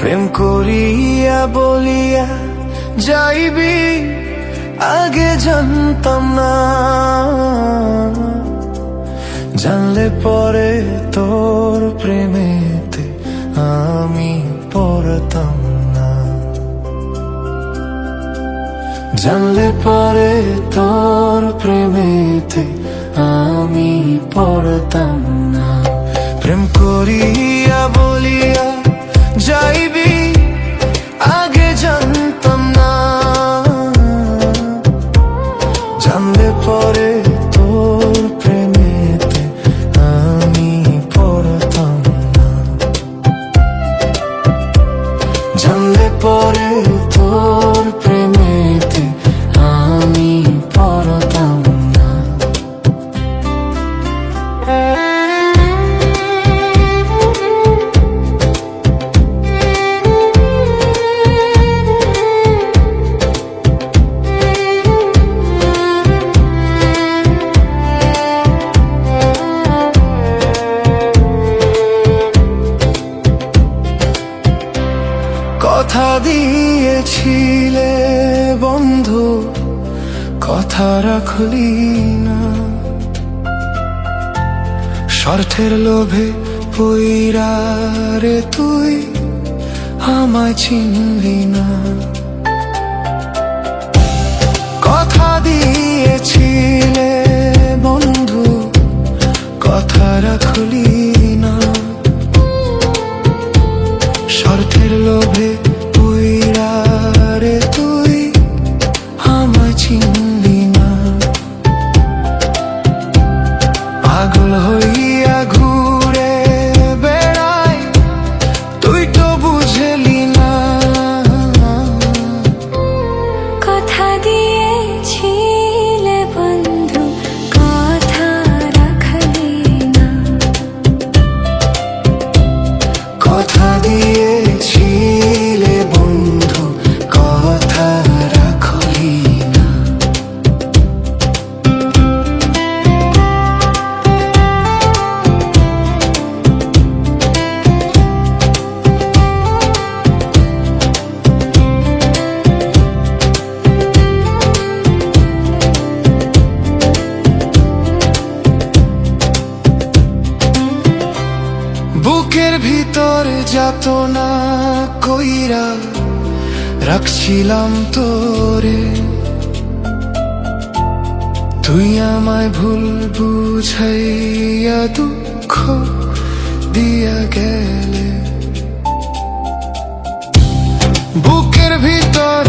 প্রেম করিয়া বলিয়া যাইবি আগে জানতাম না, জানলে পরে তোর প্রেমেতে আমি পড়তাম না, জানলে পরে তোর প্রেমেতে আমি পড়তাম না। প্রেম করিয়া বলিয়া যাইবি আগে জানতাম না, জানলে পরে তোর প্রেমেতে আমি পড়তাম না, জানলে পরে তোর প্রেমেতে আমি পড়তাম না। কথা দিয়েছিলে বন্ধু, কথা রাখলি না, স্বার্থের লোভে পইরা রে তুই আমায় চিনলি না। কথা দিয়েছিলে বন্ধু, কথা রাখলি না, স্বার্থের লোভে পইরা রে তুই আমায় চিনলি না। পাগল হইয়া ঘুরে বেড়াই তুই তো বুঝলি না, কথা দিয়েছিলে বন্ধু, কথা রাখলি না, কথা দিয়েছিলে বন্ধু, কথা রাখলি না। বুকের ভিতর যাতনা কইরা রাখছিলাম তোরে, তুই আমায় ভুল বুঝাইয়া দুঃখ দিয়া গেলে। বুকের ভিতর